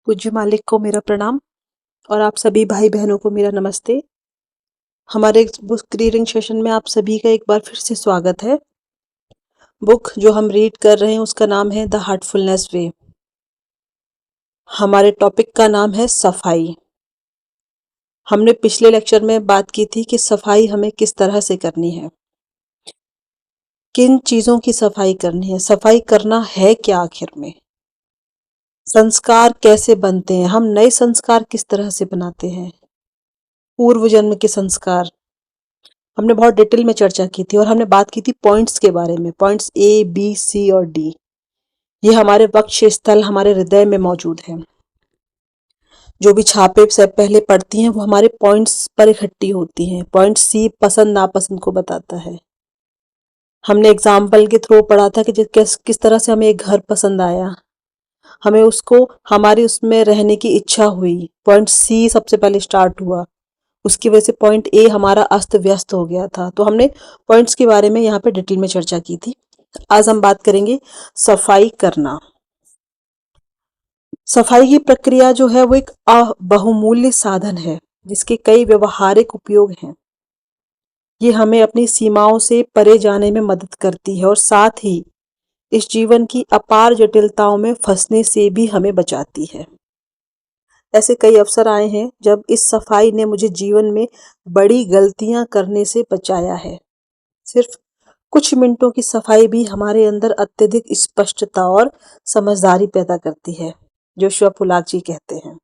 पूज्य मालिक को मेरा प्रणाम और आप सभी भाई बहनों को मेरा नमस्ते। हमारे इस बुक रीडिंग सेशन में आप सभी का एक बार फिर से स्वागत है। बुक जो हम रीड कर रहे हैं उसका नाम है द हार्टफुलनेस वे। हमारे टॉपिक का नाम है सफाई। हमने पिछले लेक्चर में बात की थी कि सफाई हमें किस तरह से करनी है, किन चीजों की सफाई करनी है, सफाई करना है क्या आखिर में, संस्कार कैसे बनते हैं, हम नए संस्कार किस तरह से बनाते हैं, पूर्व जन्म के संस्कार। हमने बहुत डिटेल में चर्चा की थी और हमने बात की थी पॉइंट्स के बारे में। पॉइंट्स ए, बी, सी और डी ये हमारे वक्ष स्थल, हमारे हृदय में मौजूद है। जो भी छापे से पहले पड़ती हैं वो हमारे पॉइंट्स पर इकट्ठी होती हैं। पॉइंट सी पसंद नापसंद को बताता है। हमने एग्जाम्पल के थ्रू पढ़ा था कि किस तरह से हमें एक घर पसंद आया, हमें उसको हमारी उसमें रहने की इच्छा हुई। पॉइंट सी सबसे पहले स्टार्ट हुआ, उसकी वजह से पॉइंट ए हमारा अस्त व्यस्त हो गया था। तो हमने पॉइंट्स के बारे में यहाँ पे डिटेल में चर्चा की थी। आज हम बात करेंगे सफाई करना। सफाई की प्रक्रिया जो है वो एक बहुमूल्य साधन है जिसके कई व्यवहारिक उपयोग हैं। ये हमें अपनी सीमाओं से परे जाने में मदद करती है और साथ ही इस जीवन की अपार जटिलताओं में फंसने से भी हमें बचाती है। ऐसे कई अवसर आए हैं जब इस सफाई ने मुझे जीवन में बड़ी गलतियां करने से बचाया है। सिर्फ कुछ मिनटों की सफाई भी हमारे अंदर अत्यधिक स्पष्टता और समझदारी पैदा करती है, जो जोशुआ पुलाक जी कहते हैं।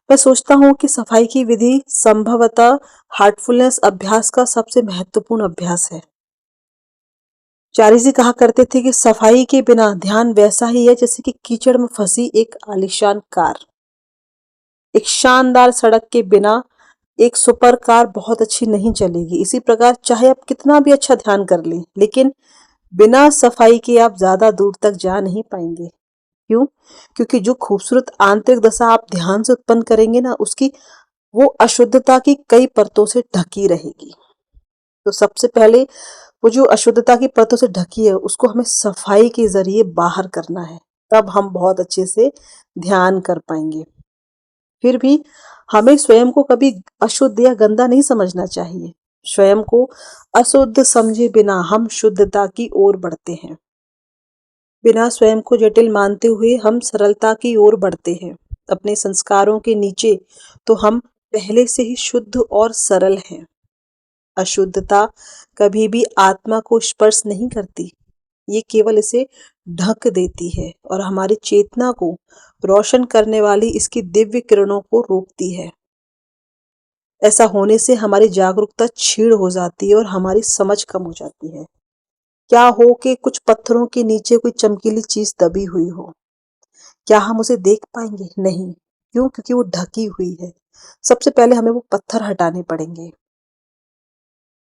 मैं सोचता हूँ कि सफाई की विधि संभवतः हार्टफुलनेस अभ्यास का सबसे महत्वपूर्ण अभ्यास है। चारी जी कहा करते थे कि सफाई के बिना ध्यान वैसा ही है जैसे कि कीचड़ में फंसी एक आलीशान कार। एक शानदार सड़क के बिना एक सुपर कार बहुत अच्छी नहीं चलेगी। इसी प्रकार चाहे आप कितना भी अच्छा ध्यान कर लें, लेकिन बिना सफाई के आप ज्यादा दूर तक जा नहीं पाएंगे। क्यों? क्योंकि जो खूबसूरत आंतरिक दशा आप ध्यान से उत्पन्न करेंगे ना, उसकी वो अशुद्धता की कई परतों से ढकी रहेगी। तो सबसे पहले वो जो अशुद्धता की परतों से ढकी है उसको हमें सफाई के जरिए बाहर करना है, तब हम बहुत अच्छे से ध्यान कर पाएंगे। फिर भी हमें स्वयं को कभी अशुद्ध या गंदा नहीं समझना चाहिए। स्वयं को अशुद्ध समझे बिना हम शुद्धता की ओर बढ़ते हैं। बिना स्वयं को जटिल मानते हुए हम सरलता की ओर बढ़ते हैं। अपने संस्कारों के नीचे तो हम पहले से ही शुद्ध और सरल हैं। अशुद्धता कभी भी आत्मा को स्पर्श नहीं करती, ये केवल इसे ढक देती है और हमारी चेतना को रोशन करने वाली इसकी दिव्य किरणों को रोकती है। ऐसा होने से हमारी जागरूकता क्षीण हो जाती है और हमारी समझ कम हो जाती है। क्या हो कि कुछ पत्थरों के नीचे कोई चमकीली चीज दबी हुई हो, क्या हम उसे देख पाएंगे? नहीं। क्यों? क्योंकि वो ढकी हुई है। सबसे पहले हमें वो पत्थर हटाने पड़ेंगे।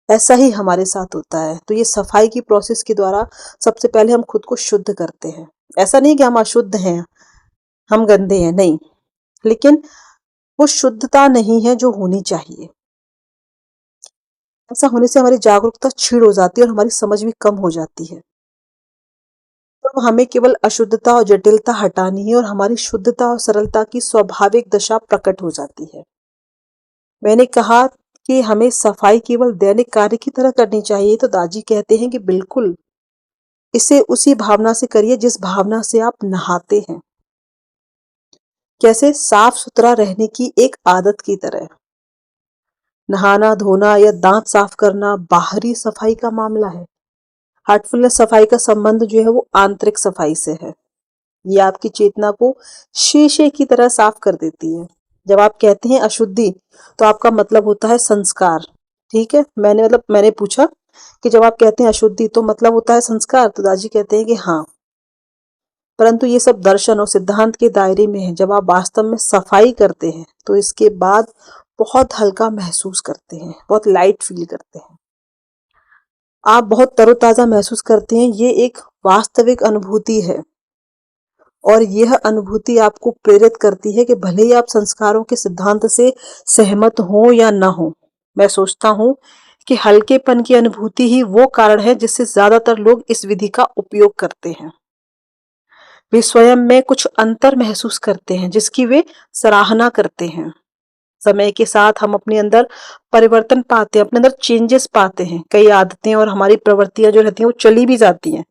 ऐसा ही हमारे साथ होता है। तो ये सफाई की प्रोसेस के द्वारा सबसे पहले हम खुद को शुद्ध करते हैं। ऐसा नहीं कि हम अशुद्ध हैं, हम गंदे हैं, नहीं, लेकिन वो शुद्धता नहीं है जो होनी चाहिए। ऐसा होने से हमारी जागरूकता क्षीण हो जाती है और हमारी समझ भी कम हो जाती है। तो हमें केवल अशुद्धता और जटिलता हटानी है और हमारी शुद्धता और सरलता की स्वाभाविक दशा प्रकट हो जाती है। मैंने कहा कि हमें सफाई केवल दैनिक कार्य की तरह करनी चाहिए, तो दादी कहते हैं कि बिल्कुल, इसे उसी भावना से करिए जिस भावना से आप नहाते हैं। कैसे? साफ सुथरा रहने की एक आदत की तरह। नहाना, धोना या दांत साफ करना बाहरी सफाई का मामला है। हार्टफुलनेस सफाई का संबंध जो है वो आंतरिक सफाई से है। ये आपकी चेतना को शीशे की तरह साफ कर देती है। जब आप कहते हैं अशुद्धि, तो आपका मतलब होता है संस्कार। ठीक है, मैंने पूछा कि जब आप कहते हैं अशुद्धि तो मतलब होता है संस्कार, तो दादी कहते हैं कि हाँ, परंतु ये सब दर्शन और सिद्धांत के दायरे में है। जब आप वास्तव में सफाई करते हैं तो इसके बाद बहुत हल्का महसूस करते हैं, बहुत लाइट फील करते हैं, आप बहुत तरोताजा महसूस करते हैं। ये एक वास्तविक अनुभूति है और यह अनुभूति आपको प्रेरित करती है कि भले ही आप संस्कारों के सिद्धांत से सहमत हो या ना हो। मैं सोचता हूँ कि हल्केपन की अनुभूति ही वो कारण है जिससे ज्यादातर लोग इस विधि का उपयोग करते हैं। वे स्वयं में कुछ अंतर महसूस करते हैं जिसकी वे सराहना करते हैं। समय के साथ हम अपने अंदर परिवर्तन पाते हैं, अपने अंदर चेंजेस पाते हैं। कई आदतें और हमारी प्रवृत्तियां जो रहती हैं वो चली भी जाती हैं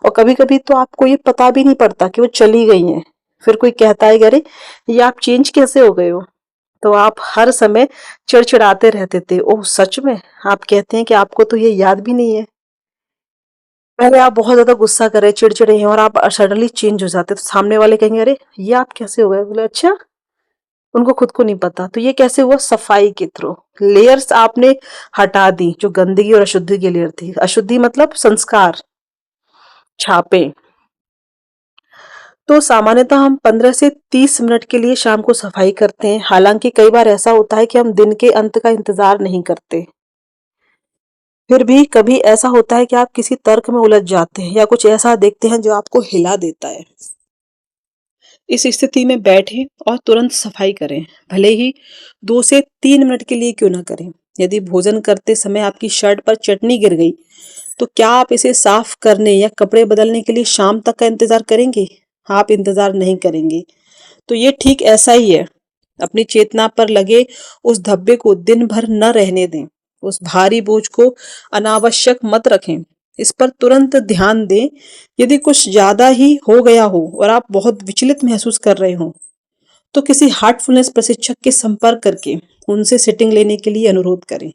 और कभी-कभी तो आपको ये पता भी नहीं पड़ता कि वो चली गई हैं। फिर कोई कहता है कि अरे ये आप चेंज कैसे हो गए हो? तो आप हर समय चिड़चिड़ाते रहते थे। ओह! सच में? आप कहते हैं कि आपको तो ये याद भी नहीं है। पहले आप बहुत ज़्यादा गुस्सा कर रहे हैं, चिड़चिड़े हैं और आप सडनली चेंज हो जाते हैं, तो सामने वाले कहेंगे, "अरे! ये आप कैसे हो गए?" बोले, "अच्छा?" उनको खुद को नहीं पता। तो ये कैसे हुआ? सफाई के थ्रू। लेयर्स आपने हटा दी, जो गंदगी और अशुद्धि की लेयर थी। अशुद्धि मतलब संस्कार, छापे। तो सामान्यतः हम 15 से 30 मिनट के लिए शाम को सफाई करते हैं। हालाँकि कई बार ऐसा होता है कि हम दिन के अंत का इंतज़ार नहीं करते। फिर भी कभी ऐसा होता है कि आप किसी तर्क में उलझ जाते हैं या कुछ ऐसा देखते हैं जो आपको हिला देता है। इस स्थिति में बैठें और तुरंत सफाई करें, भले ही 2 से 3 मिनट के लिए क्यों ना करें। यदि भोजन करते समय आपकी शर्ट पर चटनी गिर गई, तो क्या आप इसे साफ करने या कपड़े बदलने के लिए शाम तक का इंतज़ार करेंगे? आप इंतज़ार नहीं करेंगे। तो ये ठीक ऐसा ही है। अपनी चेतना पर लगे उस धब्बे को दिन भर न रहने दें। उस भारी बोझ को अनावश्यक मत रखें। इस पर तुरंत ध्यान दें। यदि कुछ ज़्यादा ही हो गया हो और आप बहुत विचलित महसूस कर रहे हों, तो किसी हार्टफुलनेस प्रशिक्षक के संपर्क करके उनसे सिटिंग लेने के लिए अनुरोध करें।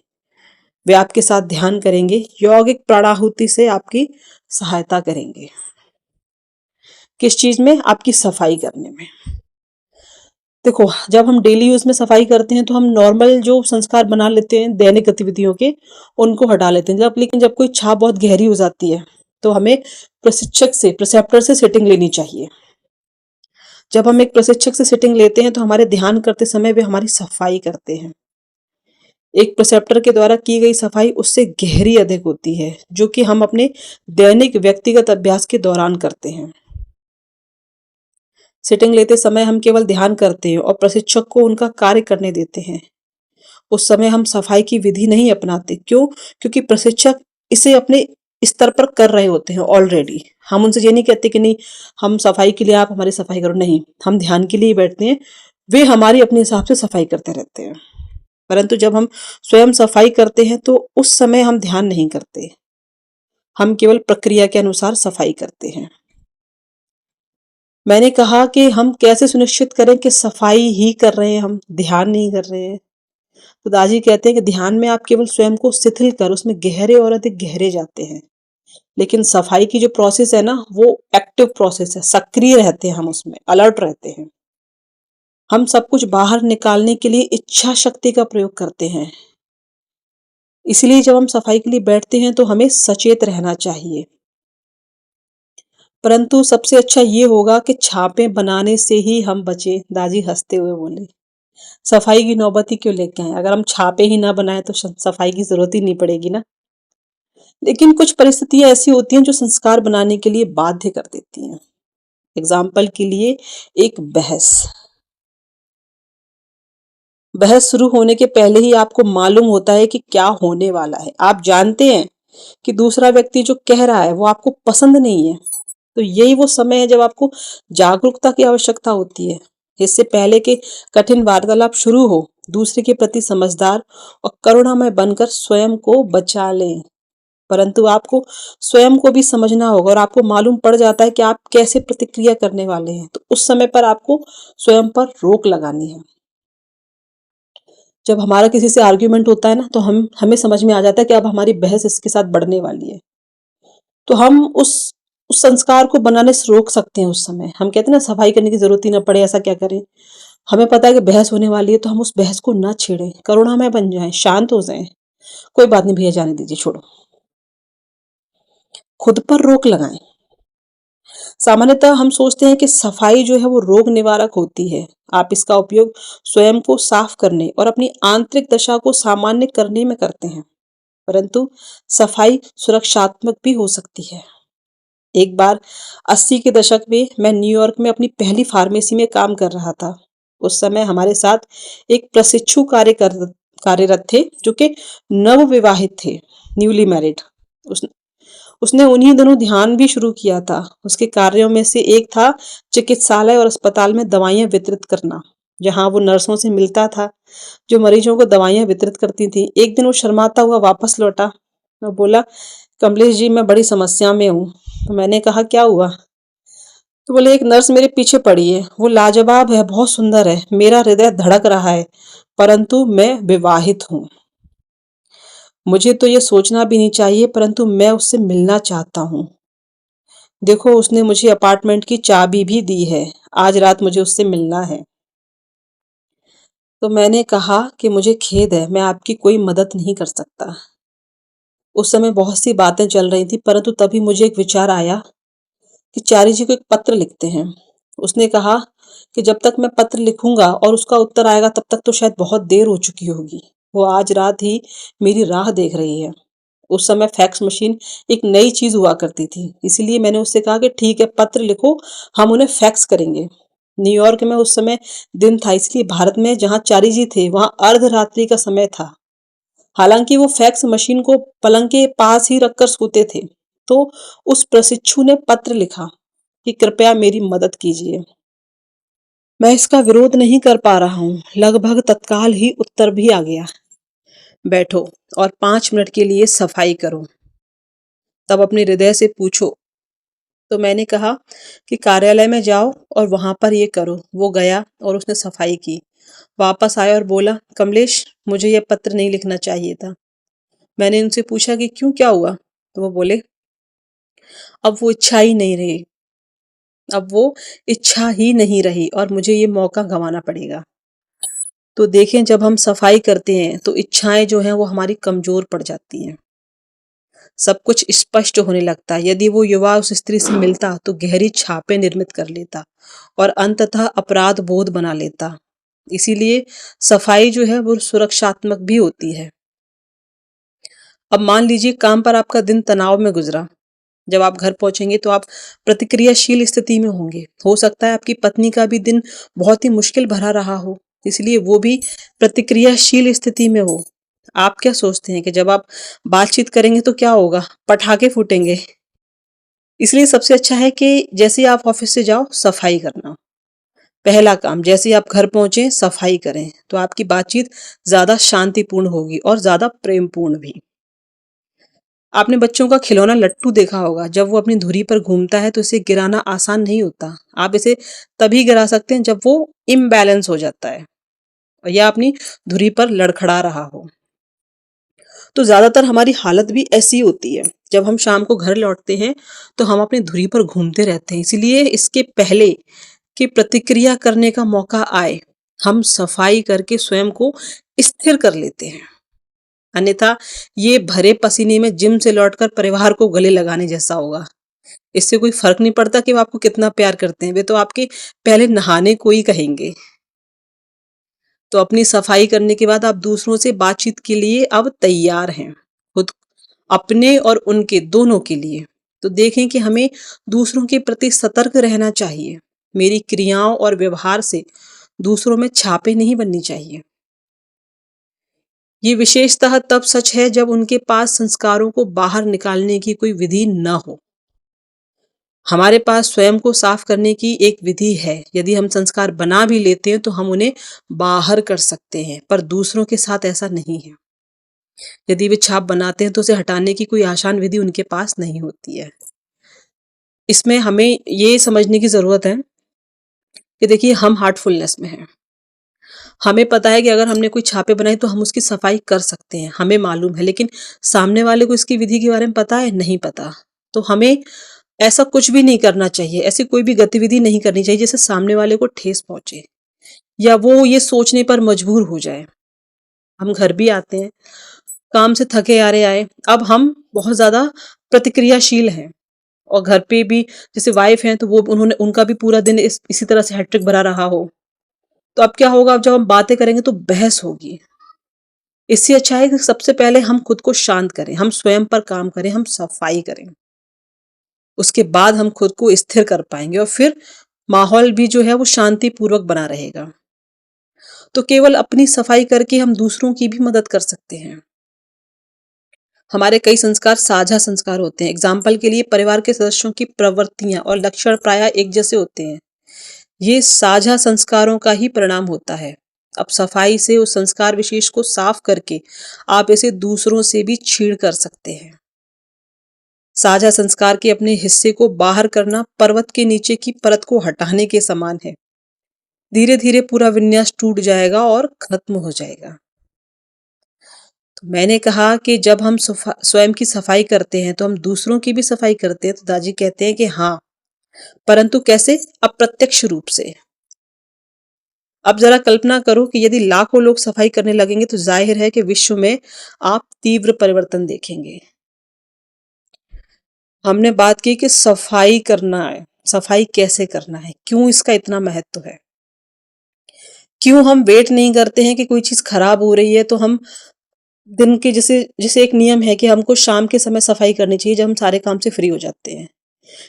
वे आपके साथ ध्यान करेंगे, यौगिक प्राणाहुति से आपकी सहायता करेंगे। किस चीज़ में? आपकी सफाई करने में। देखो, जब हम डेली यूज़ में सफाई करते हैं तो हम नॉर्मल जो संस्कार बना लेते हैं दैनिक गतिविधियों के, उनको हटा लेते हैं। लेकिन जब कोई छाप बहुत गहरी हो जाती है, तो हमें प्रशिक्षक से, प्रिसेप्टर से सेटिंग लेनी चाहिए। जब हम एक प्रशिक्षक से सेटिंग लेते हैं तो हमारे ध्यान करते समय वे हमारी सफाई करते हैं। एक प्रिसेप्टर के द्वारा की गई सफाई उससे गहरी अधिक होती है, जो कि हम अपने दैनिक व्यक्तिगत अभ्यास के दौरान करते हैं। सिटिंग लेते समय हम केवल ध्यान करते हैं और प्रशिक्षक को उनका कार्य करने देते हैं। उस समय हम सफाई की विधि नहीं अपनाते। क्यों? क्योंकि प्रशिक्षक इसे अपने स्तर पर कर रहे होते हैं ऑलरेडी। हम उनसे ये नहीं कहते कि नहीं, हम सफाई के लिए, आप हमारी सफाई करो। नहीं, हम ध्यान के लिए ही बैठते हैं। वे हमारी अपने हिसाब से सफाई करते रहते हैं। परंतु जब हम स्वयं सफाई करते हैं तो उस समय हम ध्यान नहीं करते। हम केवल प्रक्रिया के अनुसार सफाई करते हैं। मैंने कहा कि हम कैसे सुनिश्चित करें कि सफाई ही कर रहे हैं, हम ध्यान नहीं कर रहे हैं। तो दादी कहते हैं कि ध्यान में आप केवल स्वयं को शिथिल कर उसमें गहरे और अधिक गहरे जाते हैं। लेकिन सफाई की जो प्रोसेस है ना, वो एक्टिव प्रोसेस है, सक्रिय रहते हैं हम, उसमें अलर्ट रहते हैं। हम सब कुछ बाहर निकालने के लिए इच्छा शक्ति का प्रयोग करते हैं। इसलिए जब हम सफाई के लिए बैठते हैं तो हमें सचेत रहना चाहिए। परंतु सबसे अच्छा ये होगा कि छापें बनाने से ही हम बचें। दादी हंसते हुए बोली, सफाई की नौबत ही क्यों लेके आए? अगर हम छापे ही ना बनाए तो सफाई की जरूरत ही नहीं पड़ेगी ना। लेकिन कुछ परिस्थितियां ऐसी होती हैं जो संस्कार बनाने के लिए बाध्य कर देती हैं। एग्जाम्पल के लिए, एक बहस। बहस शुरू होने के पहले ही आपको मालूम होता है कि क्या होने वाला है। आप जानते हैं कि दूसरा व्यक्ति जो कह रहा है वो आपको पसंद नहीं है। तो यही वो समय है जब आपको जागरूकता की आवश्यकता होती है। इससे पहले कि कठिन वार्तालाप शुरू हो, दूसरे के प्रति समझदार और करुणामय बनकर स्वयं को बचा लें। परंतु आपको स्वयं को भी समझना होगा और आपको मालूम पड़ जाता है कि आप कैसे प्रतिक्रिया करने वाले हैं। तो उस समय पर आपको स्वयं पर रोक लगानी है। जब हमारा किसी से आर्ग्यूमेंट होता है ना, तो हमें समझ में आ जाता है कि अब हमारी बहस इसके साथ बढ़ने वाली है। तो हम उस संस्कार को बनाने से रोक सकते हैं। उस समय हम कहते हैं ना, सफाई करने की जरूरत ही ना पड़े, ऐसा क्या करें। हमें पता है कि बहस होने वाली है तो हम उस बहस को ना छेड़ें, करुणामय बन जाएं, शांत हो जाएं। कोई बात नहीं भैया, जाने दीजिए, छोड़ो। खुद पर रोक लगाएं। सामान्यतः हम सोचते हैं कि सफाई जो है वो रोग निवारक होती है। आप इसका उपयोग स्वयं को साफ करने और अपनी आंतरिक दशा को सामान्य करने में करते हैं। परंतु सफाई सुरक्षात्मक भी हो सकती है। एक बार 80 के दशक में मैं न्यूयॉर्क में अपनी पहली फार्मेसी में काम कर रहा था। उस समय हमारे साथ एक प्रशिक्षु कार्यरत थे जो कि नवविवाहित थे, न्यूली मैरिड। उसने उन्हीं दिनों ध्यान भी शुरू किया था। उसके कार्यों में से एक था चिकित्सालय और अस्पताल में दवाइयाँ वितरित करना, जहाँ वो नर्सों से मिलता था, जो मरीजों को दवाइयाँ वितरित करती थीं। एक दिन वो शर्माता हुआ वापस लौटा और बोला, "कमलेश जी, मैं बड़ी समस्या में हूँ।" तो मैंने कहा, "क्या हुआ?" तो बोले, "एक नर्स मेरे पीछे पड़ी है। वो लाजवाब है, बहुत सुंदर है। मेरा हृदय धड़क रहा है, परंतु मैं विवाहित हूँ। मुझे तो ये सोचना भी नहीं चाहिए, परंतु मैं उससे मिलना चाहता हूँ। देखो, उसने मुझे अपार्टमेंट की चाबी भी दी है। आज रात मुझे उससे मिलना है।" तो मैंने कहा कि मुझे खेद है, मैं आपकी कोई मदद नहीं कर सकता। उस समय बहुत सी बातें चल रही थी, परंतु तभी मुझे एक विचार आया कि चारी जी को एक पत्र लिखते हैं। उसने कहा कि जब तक मैं पत्र लिखूंगा और उसका उत्तर आएगा, तब तक तो शायद बहुत देर हो चुकी होगी। वो आज रात ही मेरी राह देख रही है। उस समय फैक्स मशीन एक नई चीज हुआ करती थी, इसीलिए मैंने उससे कहा कि ठीक है, पत्र लिखो, हम उन्हें फैक्स करेंगे। न्यूयॉर्क में उस समय दिन था, इसलिए भारत में जहाँ चारी जी थे, वहां अर्धरात्रि का समय था। हालांकि वो फैक्स मशीन को पलंग के पास ही रखकर सोते थे। तो उस प्रशिक्षु ने पत्र लिखा कि कृपया मेरी मदद कीजिए। मैं इसका विरोध नहीं कर पा रहा हूँ। लगभग तत्काल ही उत्तर भी आ गया। बैठो और 5 मिनट के लिए सफाई करो, तब अपने हृदय से पूछो। तो मैंने कहा कि कार्यालय में जाओ और वहां पर ये करो। वो गया और उसने सफाई की। वापस आया और बोला, कमलेश, मुझे यह पत्र नहीं लिखना चाहिए था। मैंने उनसे पूछा कि क्यों, क्या हुआ? तो वो बोले, अब वो इच्छा ही नहीं रही। अब वो इच्छा ही नहीं रही और मुझे ये मौका गंवाना पड़ेगा। तो देखें, जब हम सफाई करते हैं तो इच्छाएं जो हैं वो हमारी कमजोर पड़ जाती हैं। सब कुछ स्पष्ट होने लगता है। यदि वो युवा उस स्त्री से मिलता तो गहरी छापें निर्मित कर लेता और अंततः अपराध बोध बना लेता। इसीलिए सफाई जो है वो सुरक्षात्मक भी होती है। अब मान लीजिए काम पर आपका दिन तनाव में गुजरा। जब आप घर पहुंचेंगे तो आप प्रतिक्रियाशील स्थिति में होंगे। हो सकता है आपकी पत्नी का भी दिन बहुत ही मुश्किल भरा रहा हो, इसलिए वो भी प्रतिक्रियाशील स्थिति में हो। आप क्या सोचते हैं कि जब आप बातचीत करेंगे तो क्या होगा? पटाखे फूटेंगे। इसलिए सबसे अच्छा है कि जैसे ही आप ऑफिस से जाओ, सफाई करना। पहला काम, जैसे ही आप घर पहुंचे सफाई करें, तो आपकी बातचीत ज्यादा शांतिपूर्ण होगी और ज्यादा प्रेमपूर्ण भी। आपने बच्चों का खिलौना लट्टू देखा होगा। जब वो अपनी धुरी पर घूमता है तो इसे गिराना आसान नहीं होता। आप इसे तभी गिरा सकते हैं जब वो इम्बैलेंस हो जाता है या अपनी धुरी पर लड़खड़ा रहा हो। तो ज्यादातर हमारी हालत भी ऐसी होती है। जब हम शाम को घर लौटते हैं तो हम अपनी धुरी पर घूमते रहते हैं। इसलिए इसके पहले कि प्रतिक्रिया करने का मौका आए, हम सफाई करके स्वयं को स्थिर कर लेते हैं। अन्यथा ये भरे पसीने में जिम से लौटकर परिवार को गले लगाने जैसा होगा। इससे कोई फर्क नहीं पड़ता कि वो आपको कितना प्यार करते हैं, वे तो आपके पहले नहाने को ही कहेंगे। तो अपनी सफाई करने के बाद आप दूसरों से बातचीत के लिए अब तैयार हैं, खुद अपने और उनके दोनों के लिए। तो देखें कि हमें दूसरों के प्रति सतर्क रहना चाहिए। मेरी क्रियाओं और व्यवहार से दूसरों में छापे नहीं बननी चाहिए। ये विशेषतः तब सच है जब उनके पास संस्कारों को बाहर निकालने की कोई विधि न हो। हमारे पास स्वयं को साफ करने की एक विधि है। यदि हम संस्कार बना भी लेते हैं तो हम उन्हें बाहर कर सकते हैं, पर दूसरों के साथ ऐसा नहीं है। यदि वे छाप बनाते हैं तो उसे हटाने की कोई आसान विधि उनके पास नहीं होती है। इसमें हमें ये समझने की जरूरत है कि देखिए, हम हार्टफुलनेस में हैं। हमें पता है कि अगर हमने कोई छापे बनाई तो हम उसकी सफाई कर सकते हैं, हमें मालूम है। लेकिन सामने वाले को इसकी विधि के बारे में पता है? नहीं पता। तो हमें ऐसा कुछ भी नहीं करना चाहिए, ऐसी कोई भी गतिविधि नहीं करनी चाहिए जिससे सामने वाले को ठेस पहुंचे या वो ये सोचने पर मजबूर हो जाए। हम घर भी आते हैं, काम से थके हारे आए, अब हम बहुत ज्यादा प्रतिक्रियाशील हैं। और घर पे भी जैसे वाइफ हैं तो वो उन्होंने उनका भी पूरा दिन इसी तरह से हैट्रिक भरा रहा हो, तो अब क्या होगा? अब जब हम बातें करेंगे तो बहस होगी। इससे अच्छा है कि सबसे पहले हम खुद को शांत करें, हम स्वयं पर काम करें, हम सफाई करें। उसके बाद हम खुद को स्थिर कर पाएंगे और फिर माहौल भी जो है वो शांतिपूर्वक बना रहेगा। तो केवल अपनी सफाई करके हम दूसरों की भी मदद कर सकते हैं। हमारे कई संस्कार साझा संस्कार होते हैं। एग्जाम्पल के लिए परिवार के सदस्यों की प्रवृत्तियां और लक्षण प्रायः एक जैसे होते हैं। ये साझा संस्कारों का ही परिणाम होता है। अब सफाई से उस संस्कार विशेष को साफ करके आप इसे दूसरों से भी छीड़ कर सकते हैं। साझा संस्कार के अपने हिस्से को बाहर करना पर्वत के नीचे की परत को हटाने के समान है। धीरे धीरे पूरा विन्यास टूट जाएगा और खत्म हो जाएगा। तो मैंने कहा कि जब हम स्वयं की सफाई करते हैं तो हम दूसरों की भी सफाई करते हैं। तो दादी कहते हैं कि हाँ, परंतु कैसे? अप्रत्यक्ष रूप से। अब जरा कल्पना करो कि यदि लाखों लोग सफाई करने लगेंगे तो जाहिर है कि विश्व में आप तीव्र परिवर्तन देखेंगे। हमने बात की कि सफाई करना है, सफाई कैसे करना है, क्यों इसका इतना महत्व है, क्यों हम वेट नहीं करते हैं कि कोई चीज खराब हो रही है तो हम दिन के जैसे जैसे एक नियम है कि हमको शाम के समय सफाई करनी चाहिए जब हम सारे काम से फ्री हो जाते हैं।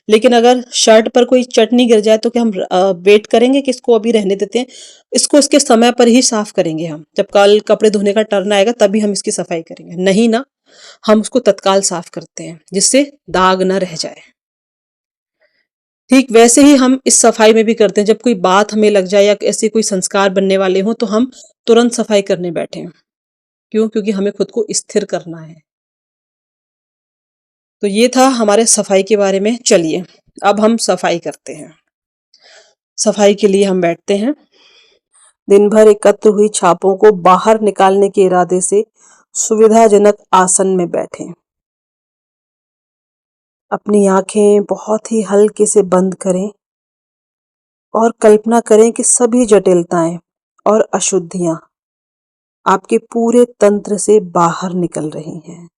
लेकिन अगर शर्ट पर कोई चटनी गिर जाए तो क्या हम वेट करेंगे कि इसको अभी रहने देते हैं? इसको इसके समय पर ही साफ करेंगे हम। जब कल कपड़े धोने का टर्न आएगा तभी हम इसकी सफाई करेंगे। नहीं ना, हम उसको तत्काल साफ करते हैं जिससे दाग ना रह जाए। ठीक वैसे ही हम इस सफाई में भी करते हैं। जब कोई बात हमें लग जाए या ऐसे कोई संस्कार बनने वाले हों तो हम तुरंत सफाई करने बैठे। क्यों? क्योंकि हमें खुद को स्थिर करना है। तो ये था हमारे सफाई के बारे में। चलिए, अब हम सफाई करते हैं। सफाई के लिए हम बैठते हैं। दिन भर एकत्र हुई छापों को बाहर निकालने के इरादे से सुविधाजनक आसन में बैठें। अपनी आंखें बहुत ही हल्के से बंद करें और कल्पना करें कि सभी जटिलताएं और अशुद्धियां आपके पूरे तंत्र से बाहर निकल रही हैं।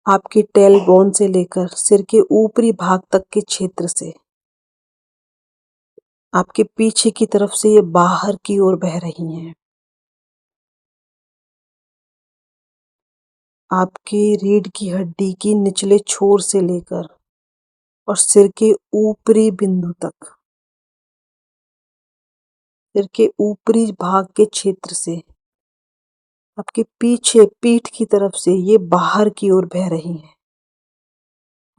आपकी टेलबोन से लेकर सिर के ऊपरी भाग तक के क्षेत्र से आपके पीछे की तरफ से ये बाहर की ओर बह रही हैं। आपकी रीढ़ की हड्डी की निचले छोर से लेकर और सिर के ऊपरी बिंदु तक, सिर के ऊपरी भाग के क्षेत्र से आपके पीछे पीठ की तरफ से ये बाहर की ओर बह रही हैं।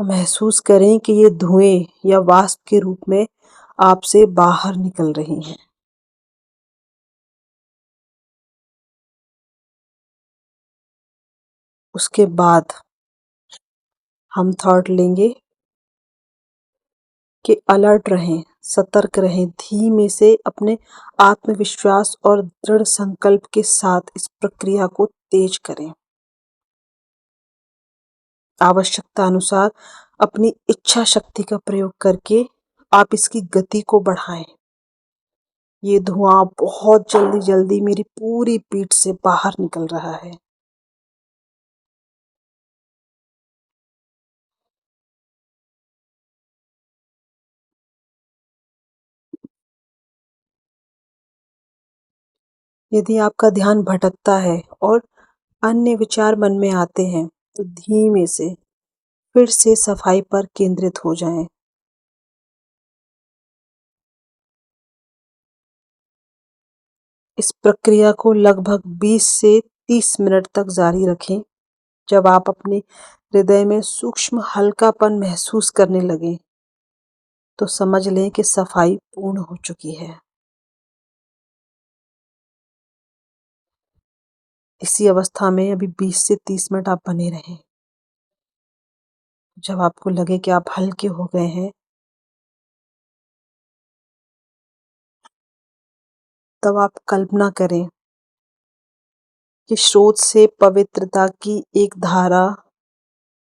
महसूस करें कि ये धुएं या वाष्प के रूप में आपसे बाहर निकल रही हैं। उसके बाद हम थॉट लेंगे कि अलर्ट रहें, सतर्क रहें, धीमे से अपने आत्मविश्वास और दृढ़ संकल्प के साथ इस प्रक्रिया को तेज करें। आवश्यकता अनुसार अपनी इच्छा शक्ति का प्रयोग करके आप इसकी गति को बढ़ाएं। ये धुआं बहुत जल्दी जल्दी मेरी पूरी पीठ से बाहर निकल रहा है। यदि आपका ध्यान भटकता है और अन्य विचार मन में आते हैं तो धीमे से फिर से सफाई पर केंद्रित हो जाएं। इस प्रक्रिया को लगभग 20 से 30 मिनट तक जारी रखें। जब आप अपने हृदय में सूक्ष्म हल्कापन महसूस करने लगें तो समझ लें कि सफाई पूर्ण हो चुकी है। इसी अवस्था में अभी 20 से 30 मिनट आप बने रहें। जब आपको लगे कि आप हल्के हो गए हैं तब आप कल्पना करें कि स्रोत से पवित्रता की एक धारा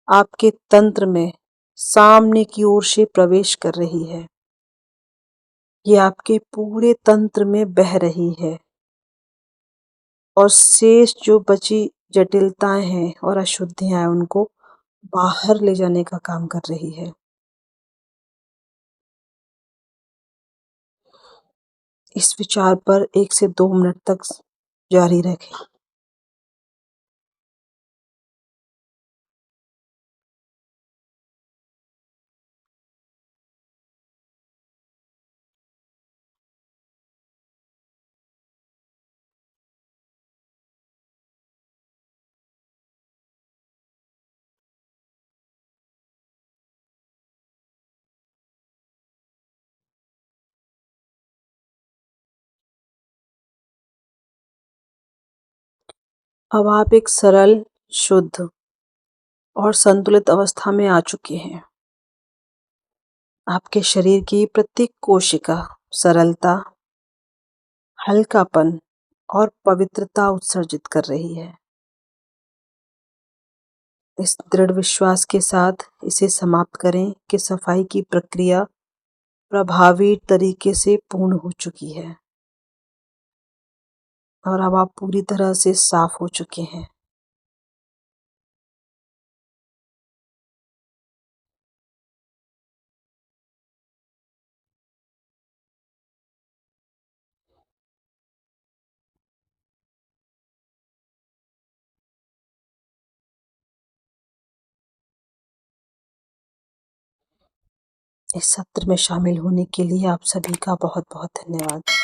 आपके तंत्र में सामने की ओर से प्रवेश कर रही है। ये आपके पूरे तंत्र में बह रही है और शेष जो बची जटिलताएं हैं और अशुद्धियां हैं उनको बाहर ले जाने का काम कर रही है। इस विचार पर 1 से 2 मिनट तक जारी रखें। अब आप एक सरल, शुद्ध और संतुलित अवस्था में आ चुके हैं। आपके शरीर की प्रत्येक कोशिका सरलता, हल्कापन और पवित्रता उत्सर्जित कर रही है। इस दृढ़ विश्वास के साथ इसे समाप्त करें कि सफाई की प्रक्रिया प्रभावी तरीके से पूर्ण हो चुकी है और अब आप पूरी तरह से साफ हो चुके हैं। इस सत्र में शामिल होने के लिए आप सभी का बहुत बहुत धन्यवाद।